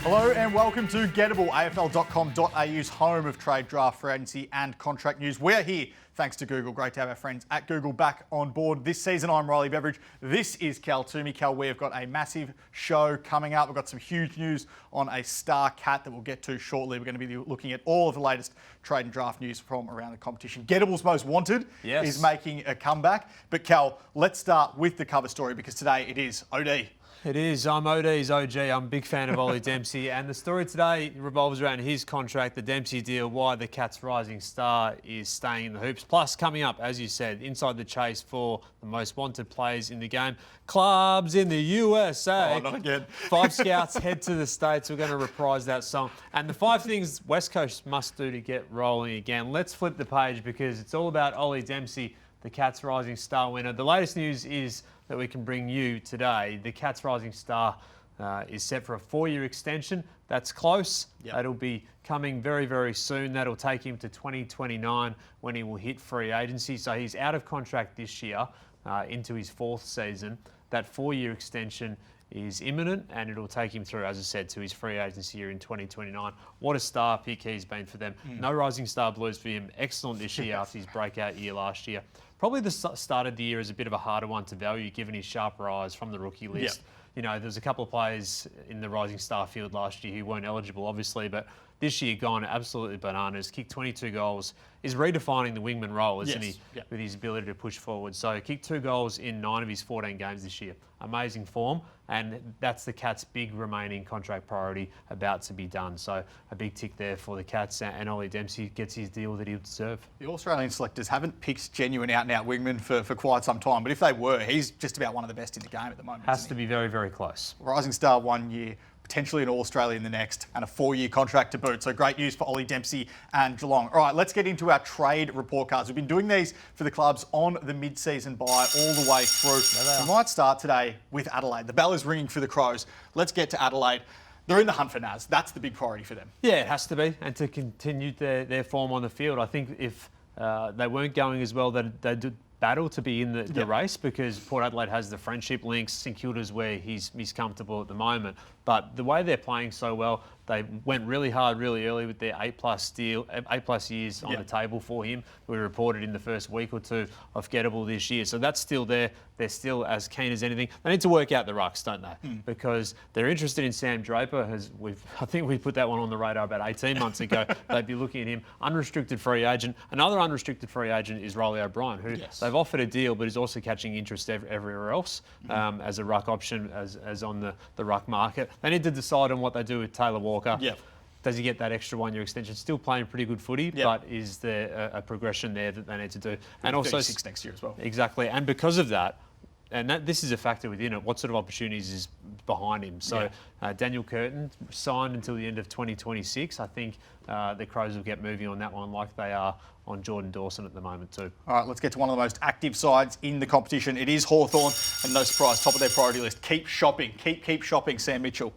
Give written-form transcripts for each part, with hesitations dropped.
Hello and welcome to Gettable, afl.com.au's home of trade, draft, free agency and contract news. We're here thanks to Google. Great to have our friends at Google back on board this season. I'm Riley Beveridge. This is Twomey. Cal, we've got a massive show coming up. We've got some huge news on a star cat that we'll get to shortly. We're going to be looking at all of the latest trade and draft news from around the competition. Gettable's Most Wanted is making a comeback. But Cal, let's start with the cover story because today it is OD. It is. I'm OD's OG. I'm a big fan of Ollie Dempsey. And the story today revolves around his contract, the Dempsey deal, why the Cats' rising star is staying in the hoops. Plus, coming up, as you said, inside the chase for the most wanted players in the game. Clubs in the USA. Oh, not again. 5 scouts head to the States. We're going to reprise that song. And the 5 things West Coast must do to get rolling again. Let's flip the page because it's all about Ollie Dempsey, the Cats' rising star winner. The latest news is that we can bring you today. The Cats' rising star is set for a 4-year extension. That's close. Yep. That'll be coming very, very soon. That'll take him to 2029 when he will hit free agency. So he's out of contract this year into his 4th season. That 4-year extension is imminent and it'll take him through, as I said, to his free agency year in 2029. What a star pick he's been for them. No rising star blues for him. Excellent this year after his breakout year last year. Probably the start of the year is a bit of a harder one to value given his sharp rise from the rookie list. Yep. You know, there's a couple of players in the rising star field last year who weren't eligible, obviously, but this year gone absolutely bananas. Kicked 22 goals. Is redefining the wingman role, isn't he, with his ability to push forward. So kicked 2 goals in 9 of his 14 games this year. Amazing form, and that's the Cats' big remaining contract priority about to be done. So a big tick there for the Cats, and Ollie Dempsey gets his deal that he'll deserve. The Australian selectors haven't picked genuine out-and-out wingmen for quite some time, but if they were, he's just about one of the best in the game at the moment. Has to be very, very close. Rising star 1 year, potentially an All-Australian the next, and a 4-year contract to boot. So great news for Ollie Dempsey and Geelong. All right, let's get into our trade report cards. We've been doing these for the clubs on the mid-season buy all the way through. We might start today with Adelaide. The bell is ringing for the Crows. Let's get to Adelaide. They're in the hunt for Naz. That's the big priority for them. Yeah, it has to be, and to continue their form on the field. I think if they weren't going as well, they'd battle to be in the race because Port Adelaide has the friendship links. St Kilda's where he's comfortable at the moment. But the way they're playing so well, they went really hard really early with their 8+ years on the table for him. We reported in the first week or two of Gettable this year. So that's still there. They're still as keen as anything. They need to work out the rucks, don't they? Because they're interested in Sam Draper. I think we put that one on the radar about 18 months ago. They'd be looking at him. Unrestricted free agent. Another unrestricted free agent is Raal O'Brien, who they've offered a deal, but is also catching interest everywhere else as a ruck option, as on the ruck market. They need to decide on what they do with Taylor Walker. Yep. Does he get that extra 1-year extension? Still playing pretty good footy, but is there a progression there that they need to do? And also 36 next year as well. Exactly. And because of that, this is a factor within it, what sort of opportunities is behind him? So Daniel Curtin signed until the end of 2026. I think the Crows will get moving on that one like they are on Jordan Dawson at the moment too. All right, let's get to one of the most active sides in the competition. It is Hawthorn, and no surprise, top of their priority list. Keep shopping. Keep shopping, Sam Mitchell.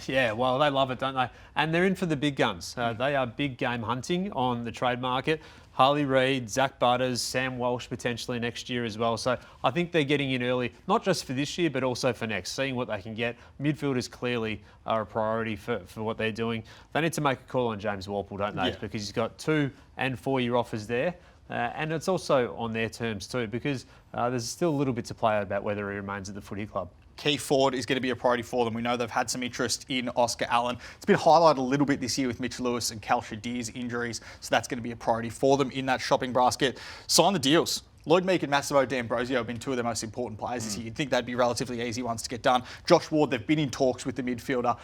Yeah, well, they love it, don't they? And they're in for the big guns. They are big game hunting on the trade market. Harley Reid, Zach Butters, Sam Walsh potentially next year as well. So I think they're getting in early, not just for this year, but also for next, seeing what they can get. Midfielders clearly are a priority for what they're doing. They need to make a call on James Worpel, don't they? Because he's got 2- and 4-year offers there. And it's also on their terms too, because there's still a little bit to play about whether he remains at the footy club. Key forward is going to be a priority for them. We know they've had some interest in Oscar Allen. It's been highlighted a little bit this year with Mitch Lewis and Cal Shadir's injuries, so that's going to be a priority for them in that shopping basket. Sign the deals. Lloyd Meek and Massimo D'Ambrosio have been 2 of their most important players this year. You'd think they'd be relatively easy ones to get done. Josh Ward, they've been in talks with the midfielder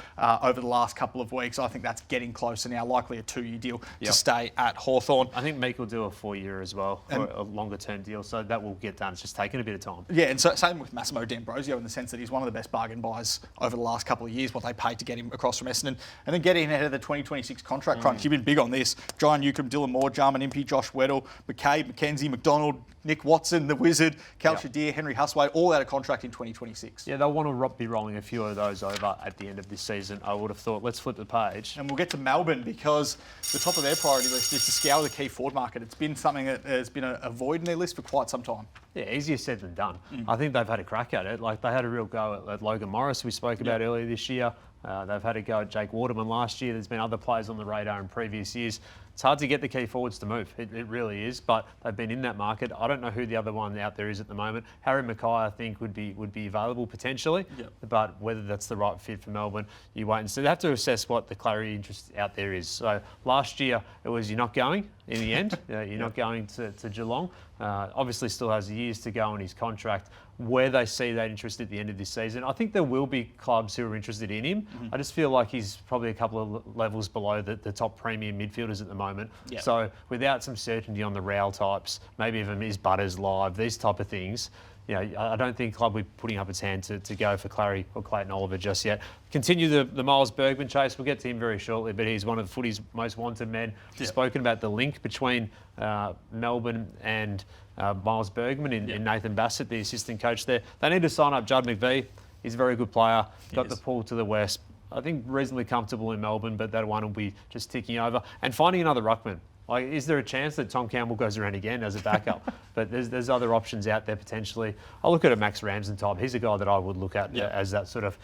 over the last couple of weeks. I think that's getting closer now, likely a 2-year deal to stay at Hawthorn. I think Meek will do a 4-year as well, or a longer-term deal, so that will get done. It's just taking a bit of time. Yeah, and so same with Massimo D'Ambrosio in the sense that he's one of the best bargain buys over the last couple of years, what they paid to get him across from Essendon. And then getting ahead of the 2026 contract crunch. You've been big on this. John Newcombe, Dylan Moore, Jarman Impey, Josh Weddle, McCabe, McKenzie, McDonald, Nick Watson, the Wizard, Cal Shadir, Henry Husway, all out of contract in 2026. Yeah, they'll want to be rolling a few of those over at the end of this season, I would have thought. Let's flip the page. And we'll get to Melbourne because the top of their priority list is to scour the key forward market. It's been something that has been a void in their list for quite some time. Yeah, easier said than done. I think they've had a crack at it. Like, they had a real go at Logan Morris, we spoke about earlier this year. They've had a go at Jake Waterman last year. There's been other players on the radar in previous years. It's hard to get the key forwards to move. It really is, but they've been in that market. I don't know who the other one out there is at the moment. Harry Mackay, I think, would be available potentially, but whether that's the right fit for Melbourne, you wait and see. They have to assess what the clarity interest out there is. So last year it was you're not going in the end. You're not going to Geelong. Obviously still has years to go on his contract. Where they see that interest at the end of this season, I think there will be clubs who are interested in him. I just feel like he's probably a couple of levels below the top premium midfielders at the moment. So without some certainty on the Raal types, maybe even his Butters live, these type of things, I don't think club will be putting up its hand to go for Clary or Clayton Oliver just yet. Continue the Miles Bergman chase. We'll get to him very shortly, but he's one of the footy's most wanted men. We've spoken about the link between Melbourne and Miles Bergman in Nathan Bassett, the assistant coach there. They need to sign up Judd McVie. He's a very good player. Got the pull to the west. I think reasonably comfortable in Melbourne, but that one will be just ticking over. And finding another ruckman. Like, is there a chance that Tom Campbell goes around again as a backup? But there's other options out there potentially. I'll look at a Max Ramsden type. He's a guy that I would look at as that sort of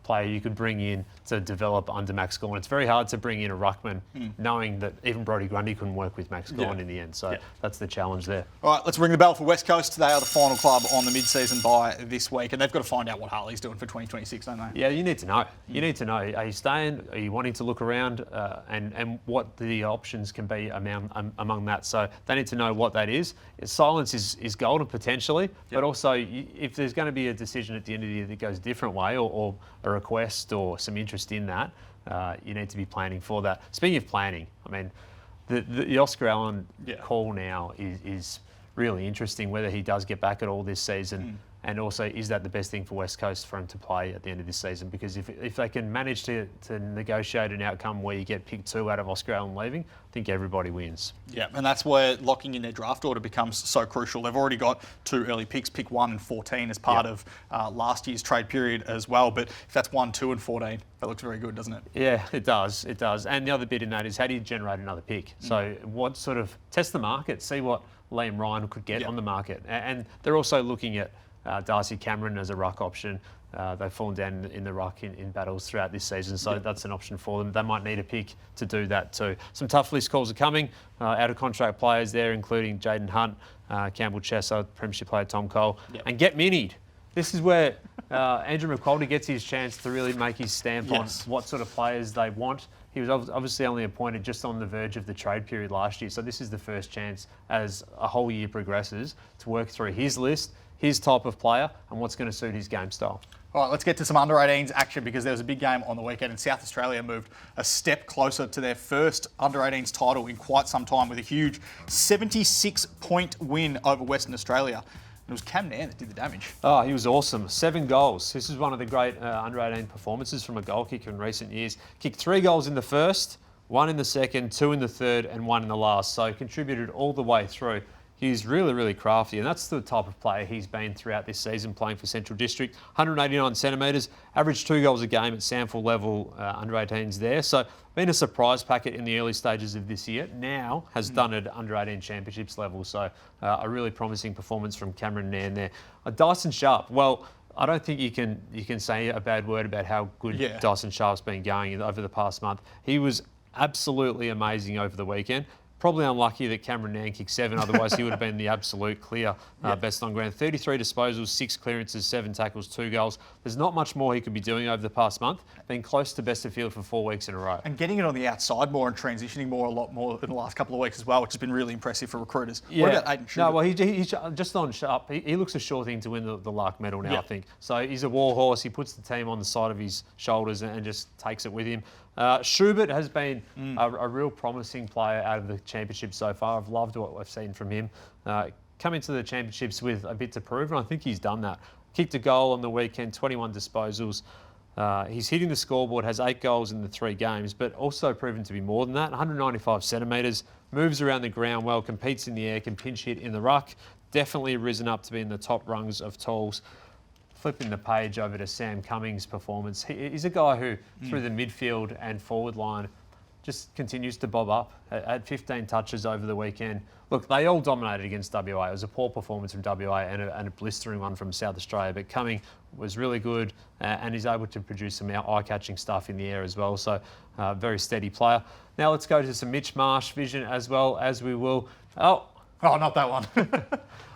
player you could bring in to develop under Max Gawn. It's very hard to bring in a ruckman knowing that even Brodie Grundy couldn't work with Max Gawn in the end. So that's the challenge there. All right, let's ring the bell for West Coast. They are the final club on the mid-season bye this week, and they've got to find out what Harley's doing for 2026, don't they? Yeah, you need to know. You need to know. Are you staying? Are you wanting to look around? And what the options can be among that. So they need to know what that is. Silence is golden potentially, but also if there's going to be a decision at the end of the year that goes a different way or a request or some interest in that, you need to be planning for that. Speaking of planning, I mean, the Oscar Allen call now is really interesting, whether he does get back at all this season. And also, is that the best thing for West Coast for him to play at the end of this season? Because if they can manage to negotiate an outcome where you get pick 2 out of Oscar Allen leaving, I think everybody wins. Yeah, and that's where locking in their draft order becomes so crucial. They've already got 2 early picks, pick 1 and 14 as part of last year's trade period as well. But if that's 1, 2 and 14, that looks very good, doesn't it? Yeah, it does. It does. And the other bit in that is how do you generate another pick? So what sort of test the market, see what Liam Ryan could get on the market. And they're also looking at Darcy Cameron as a ruck option. They've fallen down in the ruck in battles throughout this season, so that's an option for them. They might need a pick to do that too. Some tough list calls are coming. Out of contract players there, including Jaden Hunt, Campbell Chesser, Premiership player Tom Cole, and get minied. This is where Andrew McQualdy gets his chance to really make his stamp on what sort of players they want. He was obviously only appointed just on the verge of the trade period last year, so this is the first chance as a whole year progresses to work through his list, his type of player, and what's going to suit his game style. All right, let's get to some under-18s action because there was a big game on the weekend and South Australia moved a step closer to their first under-18s title in quite some time with a huge 76-point win over Western Australia. It was Cam Nairn that did the damage. Oh, he was awesome. 7 goals. This is one of the great under-18 performances from a goal kicker in recent years. Kicked 3 goals in the first, 1 in the second, 2 in the third, and 1 in the last. So contributed all the way through. He's really, really crafty, and that's the type of player he's been throughout this season, playing for Central District. 189 centimetres, averaged 2 goals a game at SANFL level under-18s there. So been a surprise packet in the early stages of this year. Now has done it under-18 championships level. So a really promising performance from Cameron Nairn there. Dyson Sharp, well, I don't think you can say a bad word about how good Dyson Sharp's been going over the past month. He was absolutely amazing over the weekend. Probably unlucky that Cameron Nairn kicked 7, otherwise he would have been the absolute clear best on ground. 33 disposals, 6 clearances, 7 tackles, 2 goals. There's not much more he could be doing over the past month. Been close to best of field for 4 weeks in a row. And getting it on the outside more and transitioning a lot more in the last couple of weeks as well, which has been really impressive for recruiters. Yeah. What about Aiden Schubert? No, well, he's just on Sharp. He looks a sure thing to win the Lark medal now, I think. So he's a war horse. He puts the team on the side of his shoulders and just takes it with him. Schubert has been a real promising player out of the championship so far. I've loved what I've seen from him. Coming to the championships with a bit to prove, and I think he's done that. Kicked a goal on the weekend, 21 disposals. He's hitting the scoreboard, has 8 goals in the 3 games, but also proven to be more than that. 195 centimetres, moves around the ground well, competes in the air, can pinch hit in the ruck. Definitely risen up to be in the top rungs of tools. Flipping the page over to Sam Cummings' performance. He's a guy who, through the midfield and forward line, just continues to bob up. Had 15 touches over the weekend. Look, they all dominated against WA. It was a poor performance from WA and a blistering one from South Australia. But Cumming was really good and he's able to produce some eye-catching stuff in the air as well. So, very steady player. Now let's go to some Mitch Marsh vision as well as we will. Oh, not that one.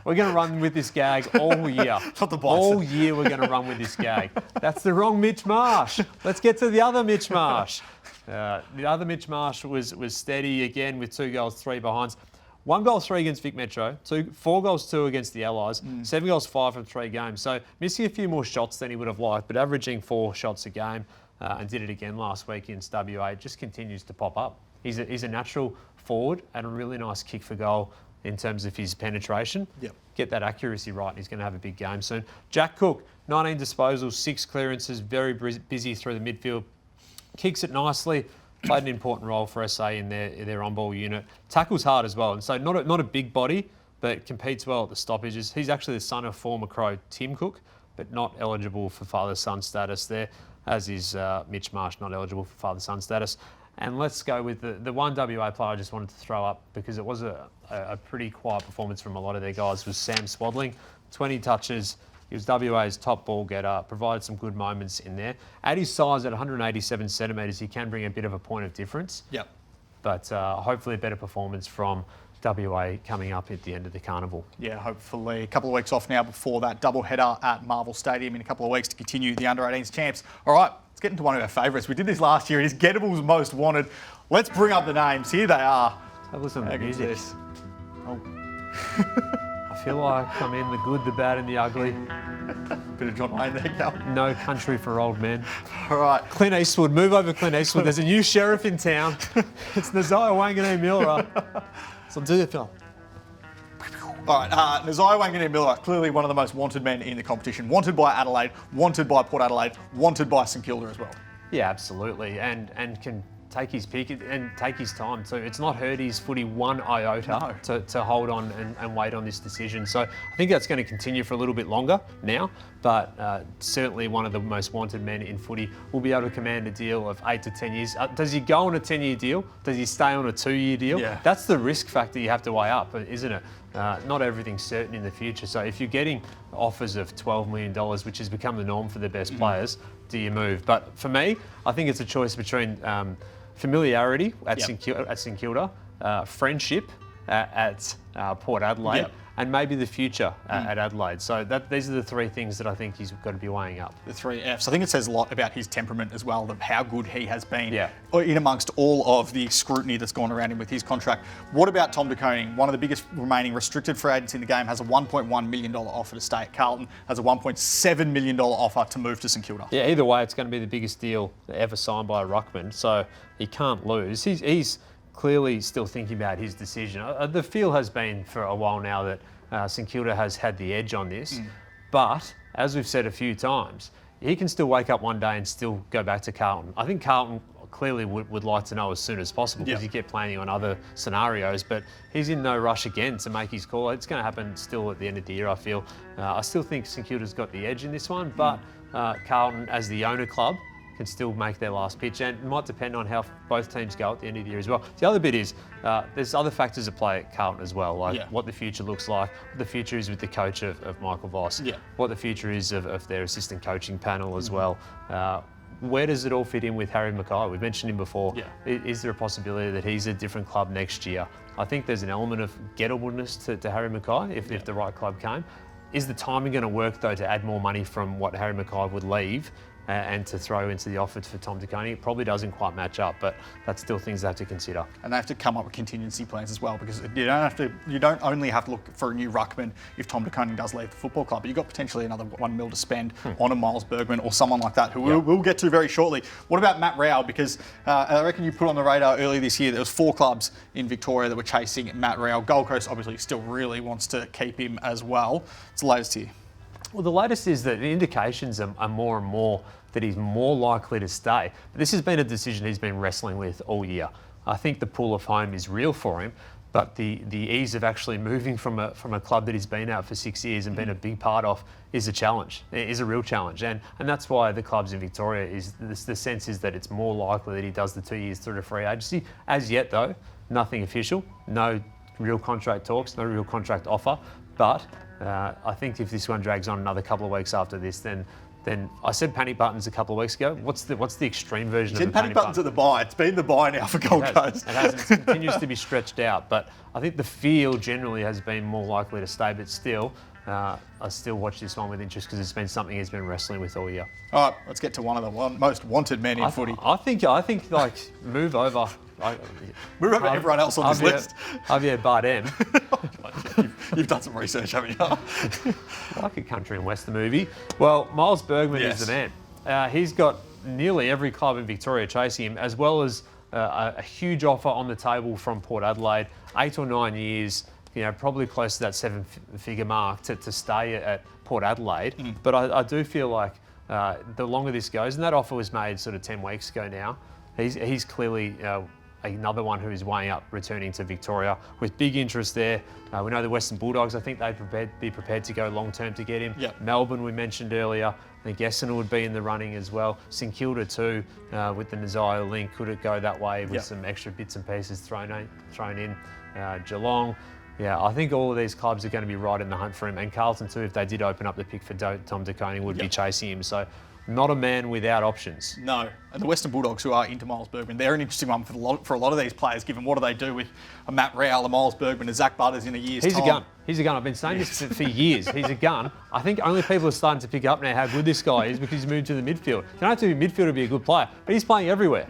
We're going to run with this gag all year. Not the bison. All year we're going to run with this gag. That's the wrong Mitch Marsh. Let's get to the other Mitch Marsh. The other Mitch Marsh was steady again with 2 goals, 3 behinds. 1 goal, 3 against Vic Metro, 4 goals, 2 against the Allies, 7 goals, 5 from 3 games. So missing a few more shots than he would have liked, but averaging 4 shots a game and did it again last week against WA. Just continues to pop up. He's a natural forward and a really nice kick for goal in terms of his penetration. Yep. Get that accuracy right and he's going to have a big game soon. Jack Cook, 19 disposals, 6 clearances, very busy through the midfield. Kicks it nicely. Played an important role for SA in their on-ball unit. Tackles hard as well, and so not a big body, but competes well at the stoppages. He's actually the son of former Crow Tim Cook, but not eligible for father-son status there, as is Mitch Marsh, not eligible for father-son status. And let's go with the one WA player I just wanted to throw up because it was a pretty quiet performance from a lot of their guys, was Sam Swadling. 20 touches. He was WA's top ball getter, provided some good moments in there. At his size, at 187 centimetres, he can bring a bit of a point of difference. Yep. But hopefully a better performance from WA coming up at the end of the carnival. Yeah, hopefully. A couple of weeks off now before that double header at Marvel Stadium in a couple of weeks to continue the under-18s champs. All right, let's get into one of our favourites. We did this last year. It is Gettable's Most Wanted. Let's bring up the names. Here they are. Have a listen to the music. Oh. I feel like I'm in the good, the bad and the ugly. Bit of John Wayne there, Cal. No country for old men. All right. Clint Eastwood, move over Clint Eastwood. There's a new sheriff in town. It's Nazaya Wanganeen-Milera. So do the film. All right, Nazaya Wanganeen-Milera, clearly one of the most wanted men in the competition. Wanted by Adelaide, wanted by Port Adelaide, wanted by St Kilda as well. Yeah, absolutely. And can take his pick and take his time too. It's not hurt his footy one iota to hold on and wait on this decision. So I think that's going to continue for a little bit longer now, but certainly one of the most wanted men in footy will be able to command a deal of 8 to 10 years. Does he go on a 10-year deal? Does he stay on a 2-year deal? Yeah. That's the risk factor you have to weigh up, isn't it? Not everything's certain in the future. So if you're getting offers of $12 million, which has become the norm for the best players, do you move? But for me, I think it's a choice between familiarity at St Kilda, friendship at Port Adelaide, and maybe the future at Adelaide. So these are the 3 things that I think he's got to be weighing up. The 3 Fs. I think it says a lot about his temperament as well, of how good he has been in amongst all of the scrutiny that's gone around him with his contract. What about Tom De Koning, one of the biggest remaining restricted free agents in the game, has a $1.1 million offer to stay at Carlton, has a $1.7 million offer to move to St Kilda. Yeah, either way, it's going to be the biggest deal ever signed by a ruckman, so he can't lose. He's clearly still thinking about his decision. The feel has been for a while now that St Kilda has had the edge on this, but as we've said a few times, he can still wake up one day and still go back to Carlton. I think Carlton clearly would like to know as soon as possible because he kept planning on other scenarios, but he's in no rush again to make his call. It's going to happen still at the end of the year, I feel. I still think St Kilda's got the edge in this one, but Carlton, as the owner club, can still make their last pitch, and it might depend on how both teams go at the end of the year as well. The other bit is there's other factors at play at Carlton as well, like what the future looks like, what the future is with the coach of Michael Voss, what the future is of their assistant coaching panel as well. Where does it all fit in with Harry Mackay? We've mentioned him before. Is there a possibility that he's a different club next year? I think there's an element of gettableness to Harry Mackay if the right club came. Is the timing going to work though to add more money from what Harry Mackay would leave and to throw into the offer for Tom De Koning? It probably doesn't quite match up, but that's still things they have to consider. And they have to come up with contingency plans as well, because you don't only have to look for a new ruckman if Tom De Koning does leave the football club, but you've got potentially another $1 million to spend on a Miles Bergman or someone like that, who we'll get to very shortly. What about Matt Raal? Because I reckon you put on the radar earlier this year, there was 4 clubs in Victoria that were chasing Matt Raal. Gold Coast obviously still really wants to keep him as well. It's the latest here. Well, the latest is that the indications are more and more that he's more likely to stay. But this has been a decision he's been wrestling with all year. I think the pull of home is real for him, But the ease of actually moving from a club that he's been at for 6 years and been a big part of is a challenge. It is a real challenge, and that's why the clubs in Victoria the sense is that it's more likely that he does the 2 years through to free agency. As yet, though, nothing official, no real contract talks, no real contract offer. But I think if this one drags on another couple of weeks after this, then I said panic buttons a couple of weeks ago. What's the extreme version of the panic buttons at the bye? It's been the bye now for Gold Coast. It hasn't. It continues to be stretched out. But I think the field generally has been more likely to stay. But still, I still watch this one with interest because it's been something he's been wrestling with all year. All right, let's get to one of the most wanted men in footy. I think like move over. Move over everyone else on this list. Javier Bardem. You've done some research, haven't you? Like a country and western movie. Well, Miles Bergman is the man. He's got nearly every club in Victoria chasing him, as well as a huge offer on the table from Port Adelaide. 8 or 9 years, probably close to that 7-figure mark to stay at Port Adelaide. But I do feel like the longer this goes, and that offer was made sort of 10 weeks ago now, he's clearly another one who is weighing up returning to Victoria with big interest there. We know the Western Bulldogs, I think they'd be prepared to go long term to get him. Yep. Melbourne, we mentioned earlier. I think Essendon would be in the running as well. St Kilda too, with the Nazio link, could it go that way with some extra bits and pieces thrown in. Geelong. Yeah, I think all of these clubs are going to be right in the hunt for him. And Carlton too, if they did open up the pick for Tom De Koning, would be chasing him. So not a man without options. No. And the Western Bulldogs, who are into Miles Bergman, they're an interesting one for a lot of these players, given what do they do with a Matt Raal, a Miles Bergman, a Zach Butters in a year's time. He's a gun. I've been saying this for years. He's a gun. I think only people are starting to pick up now how good this guy is because he's moved to the midfield. You don't have to be midfield to be a good player, but he's playing everywhere.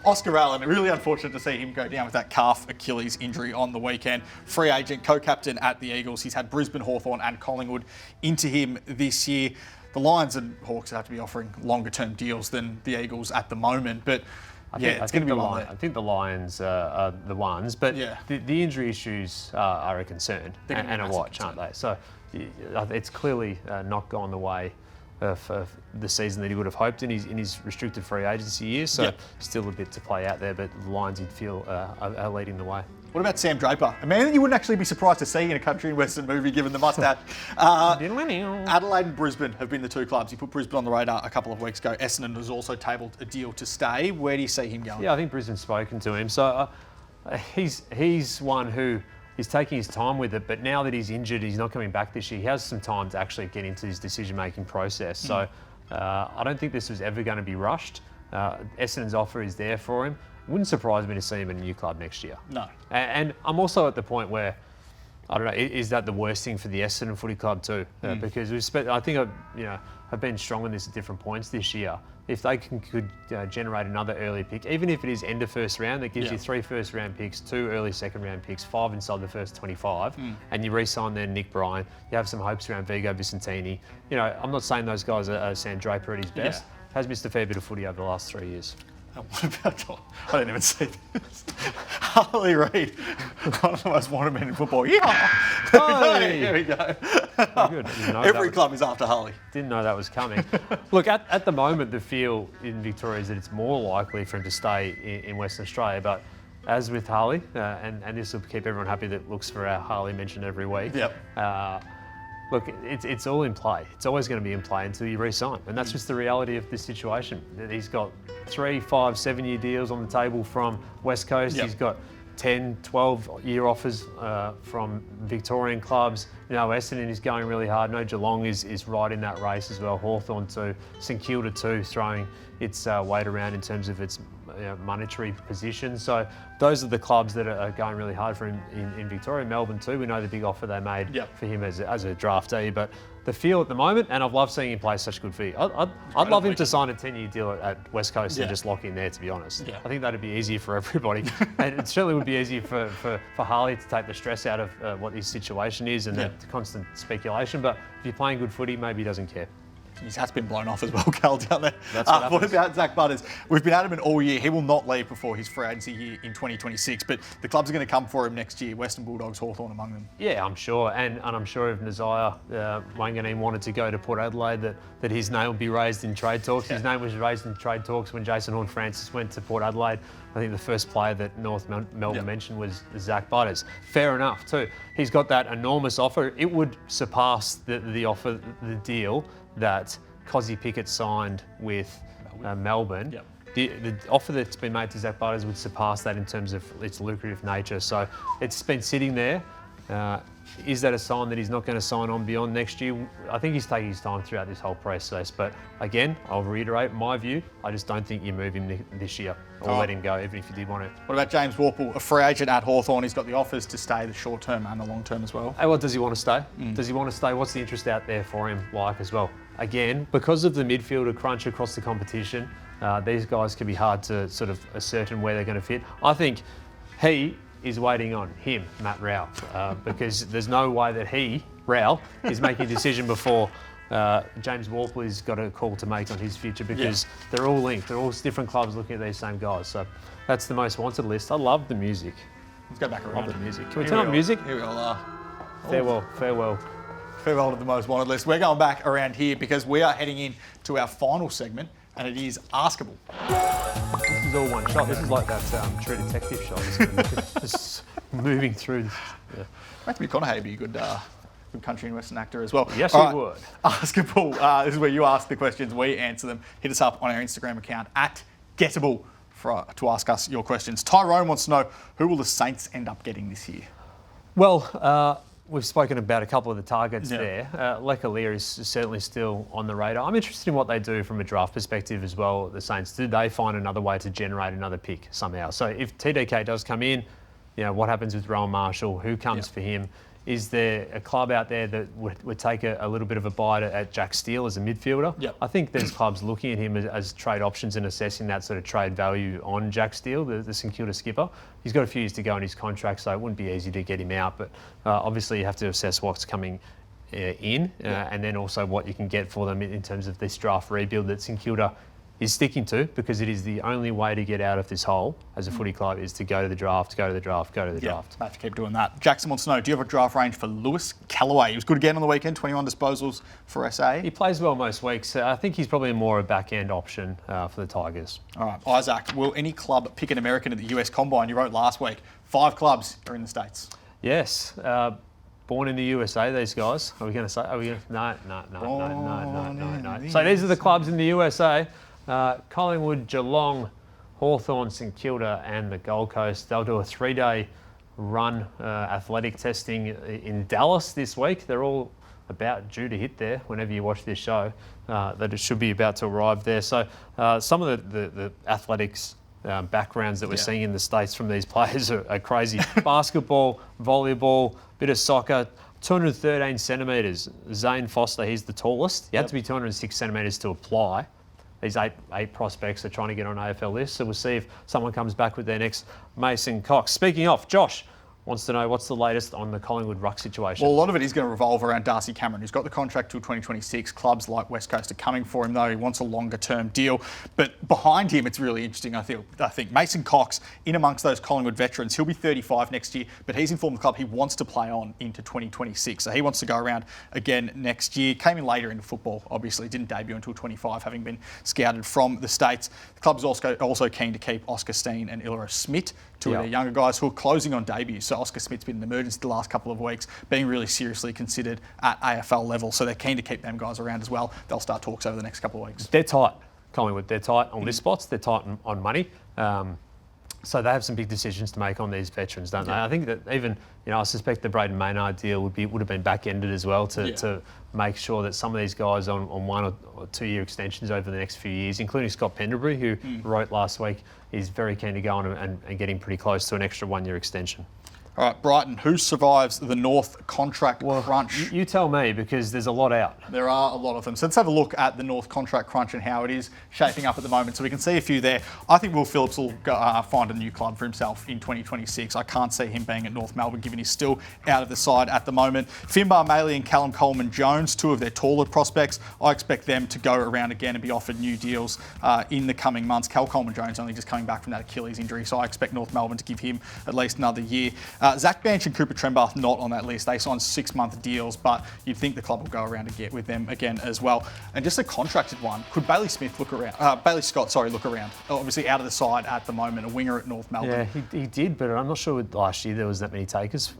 Oscar Allen, really unfortunate to see him go down with that calf Achilles injury on the weekend. Free agent, co-captain at the Eagles. He's had Brisbane, Hawthorn and Collingwood into him this year. The Lions and Hawks have to be offering longer-term deals than the Eagles at the moment, but it's going to be one there. I think the Lions are the ones, but the injury issues are a concern and a watch, aren't they? So it's clearly not gone the way of the season that he would have hoped in his restricted free agency year. So still a bit to play out there, but the Lions, you'd feel, are leading the way. What about Sam Draper? A man that you wouldn't actually be surprised to see in a country and western movie, given the mustache. Adelaide and Brisbane have been the two clubs. He put Brisbane on the radar a couple of weeks ago. Essendon has also tabled a deal to stay. Where do you see him going? Yeah, I think Brisbane's spoken to him. So he's one who is taking his time with it, but now that he's injured, he's not coming back this year. He has some time to actually get into his decision-making process. So I don't think this was ever going to be rushed. Essendon's offer is there for him. Wouldn't surprise me to see him in a new club next year. No. And I'm also at the point where, I don't know, is that the worst thing for the Essendon Footy Club too? Because I think I've been strong on this at different points this year. If they could generate another early pick, even if it is end of first round, that gives you 3 first-round picks, 2 early second-round picks, 5 inside the first 25, and you re-sign there Nick Bryan, you have some hopes around Vigo Vicentini. I'm not saying those guys are Sam Draper at his best. Has missed a fair bit of footy over the last 3 years. What about, I didn't even see this. Harley Reid, one of the most wanted men in football. Here we go. Good. Every club is after Harley. Didn't know that was coming. Look, at the moment, the feel in Victoria is that it's more likely for him to stay in Western Australia. But as with Harley, and this will keep everyone happy that looks for our Harley mentioned every week. Look, it's all in play. It's always going to be in play until you re-sign. And that's just the reality of this situation. He's got 3, 5, 7-year deals on the table from West Coast. He's got 10, 12-year offers from Victorian clubs. Essendon is going really hard. Geelong is right in that race as well. Hawthorn too. St Kilda too, throwing its weight around in terms of its monetary position. So those are the clubs that are going really hard for him in Victoria. Melbourne too, we know the big offer they made for him as a draftee, but the feel at the moment, and I've loved seeing him play such good footy. I'd love him to sign a 10-year deal at West Coast and just lock in there, to be honest. I think that'd be easier for everybody. And it certainly would be easier for Harley to take the stress out of what his situation is and the constant speculation, but if you're playing good footy, maybe he doesn't care. His hat's been blown off as well, Cal, down there. That's what about Zach Butters? We've been adamant all year. He will not leave before his free agency year in 2026, but the clubs are going to come for him next year. Western Bulldogs, Hawthorn among them. Yeah, I'm sure. And I'm sure if Nasiah Wanganeen wanted to go to Port Adelaide, that his name would be raised in trade talks. Yeah. His name was raised in trade talks when Jason Horne-Francis went to Port Adelaide. I think the first player that North Melbourne mentioned was Zach Butters. Fair enough, too. He's got that enormous offer. It would surpass the offer, the deal that Cozzy Pickett signed with Melbourne. Yep. The offer that's been made to Zach Butters would surpass that in terms of its lucrative nature. So it's been sitting there. Is that a sign that he's not going to sign on beyond next year? I think he's taking his time throughout this whole process. But again, I'll reiterate my view. I just don't think you move him this year or let him go, even if you did want to. What about James Worpel, a free agent at Hawthorn? He's got the offers to stay the short term and the long term as well. Hey, well, does he want to stay? Does he want to stay? What's the interest out there for him like as well? Again, because of the midfielder crunch across the competition, these guys can be hard to sort of ascertain where they're going to fit. I think he is waiting on him, Matt Raal, because there's no way that Raal, is making a decision before James Worpel has got a call to make on his future, because they're all linked. They're all different clubs looking at these same guys. So that's the most wanted list. I love the music. Let's go back around. Love the music. Can we turn on music? Here we are. Farewell, farewell. Farewell to the most wanted list. We're going back around here because we are heading in to our final segment, and it is Askable. This is all one shot. This is like that True Detective shot. Just moving through. Yeah. Matthew McConaughey would be a good country and western actor as well. Yes, All he would. Askable. This is where you ask the questions, we answer them. Hit us up on our Instagram account at Gettable to ask us your questions. Tyrone wants to know, who will the Saints end up getting this year? Well, we've spoken about a couple of the targets there. Lecalier is certainly still on the radar. I'm interested in what they do from a draft perspective as well, the Saints. Do they find another way to generate another pick somehow? So if TDK does come in, what happens with Rowan Marshall? Who comes for him? Is there a club out there that would take a little bit of a bite at Jack Steele as a midfielder? Yep. I think there's clubs looking at him as trade options and assessing that sort of trade value on Jack Steele, the St Kilda skipper. He's got a few years to go in his contract, so it wouldn't be easy to get him out. But obviously you have to assess what's coming in and then also what you can get for them in terms of this draft rebuild that St Kilda is sticking to, because it is the only way to get out of this hole as a footy club is to go to the draft, go to the draft, go to the draft. I have to keep doing that. Jackson wants to know, do you have a draft range for Lewis Callaway? He was good again on the weekend, 21 disposals for SA. He plays well most weeks. I think he's probably more a back-end option for the Tigers. All right, Isaac, will any club pick an American at the US Combine? You wrote last week, 5 clubs are in the States. Yes. Born in the USA, these guys. Are we going to say? No. So these are the clubs in the USA. Collingwood, Geelong, Hawthorn, St Kilda and the Gold Coast. They'll do a 3-day run athletic testing in Dallas this week. They're all about due to hit there whenever you watch this show, that it should be about to arrive there. So some of the athletics backgrounds that we're seeing in the States from these players are crazy. Basketball, volleyball, bit of soccer. 213 centimetres. Zane Foster, he's the tallest. You have to be 206 centimetres to apply. These eight prospects are trying to get on AFL list, so we'll see if someone comes back with their next Mason Cox. Speaking of, Josh wants to know what's the latest on the Collingwood ruck situation. Well, a lot of it is going to revolve around Darcy Cameron, who's got the contract till 2026. Clubs like West Coast are coming for him, though. He wants a longer-term deal. But behind him, it's really interesting, I think. Mason Cox, in amongst those Collingwood veterans, he'll be 35 next year, but he's informed the club he wants to play on into 2026. So he wants to go around again next year. Came in later into football, obviously. Didn't debut until 25, having been scouted from the States. The club is also keen to keep Oscar Steen and Ilra Smith, two of their younger guys who are closing on debuts. So Oscar Smith's been an emergency the last couple of weeks, being really seriously considered at AFL level. So they're keen to keep them guys around as well. They'll start talks over the next couple of weeks. They're tight, Collingwood. They're tight on list spots. They're tight on money. So they have some big decisions to make on these veterans, don't they? I think that even, I suspect the Braden Maynard deal would have been back-ended as well to make sure that some of these guys on 1 or 2 year extensions over the next few years, including Scott Pendlebury, who wrote last week, is very keen to go on and getting pretty close to an extra 1 year extension. All right, Brighton, who survives the North contract crunch? You tell me, because there's a lot out. There are a lot of them. So let's have a look at the North contract crunch and how it is shaping up at the moment. So we can see a few there. I think Will Phillips will go, find a new club for himself in 2026. I can't see him being at North Melbourne, given he's still out of the side at the moment. Finbar Maley and Callum Coleman-Jones, two of their taller prospects. I expect them to go around again and be offered new deals in the coming months. Cal Coleman-Jones only just coming back from that Achilles injury, so I expect North Melbourne to give him at least another year. Zach Banch and Cooper Trembath not on that list. They signed 6-month deals, but you'd think the club will go around and get with them again as well. And just a contracted one, could Bailey Scott look around? Obviously out of the side at the moment, a winger at North Melbourne. Yeah, he did, but I'm not sure with last year there was that many takers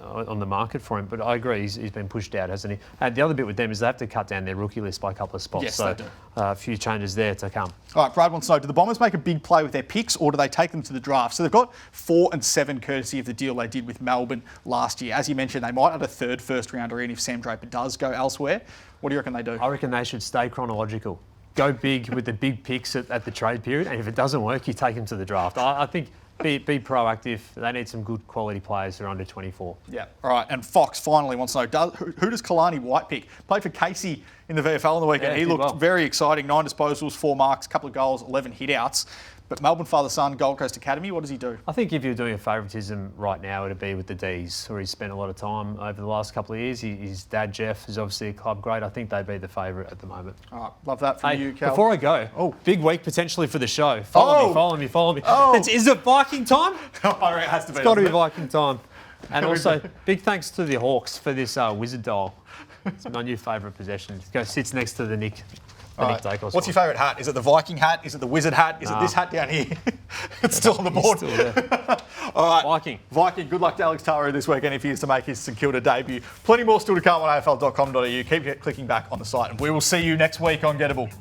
on the market for him. But I agree, he's been pushed out, hasn't he? And the other bit with them is they have to cut down their rookie list by a couple of spots. Yes, so they do. A few changes there to come. All right, Brad wants to know, do the Bombers make a big play with their picks or do they take them to the draft? So they've got 4 and 7 courtesy of the deal they did with Melbourne last year. As you mentioned, they might add a third first rounder in if Sam Draper does go elsewhere. What do you reckon they do? I reckon they should stay chronological. Go big with the big picks at the trade period, and if it doesn't work, you take them to the draft. I think be proactive. They need some good quality players who are under 24. Yeah. All right. And Fox finally wants to know, who does Kalani White pick? Played for Casey in the VFL on the weekend. Yeah, he looked well. very exciting. 9 disposals, 4 marks, couple of goals, 11 hit-outs. But Melbourne father-son, Gold Coast Academy, what does he do? I think if you're doing a favouritism right now, it'd be with the D's, where he's spent a lot of time over the last couple of years. His dad, Jeff, is obviously a club great. I think they'd be the favourite at the moment. All right. Love that from you, Cal. Before I go, big week potentially for the show. Follow me. Oh. Is it Viking time? It has to be. It's got to be Viking time. And also, big thanks to the Hawks for this wizard doll. It's my new favourite possession. It goes sits next to the Nick. Right. What's your favourite hat? Is it the Viking hat? Is it the wizard hat? Is it this hat down here? It's still on the board. Still there. All right. Viking. Good luck to Alex Taru this weekend if he is to make his St Kilda debut. Plenty more still to come on afl.com.au. Keep clicking back on the site and we will see you next week on Gettable.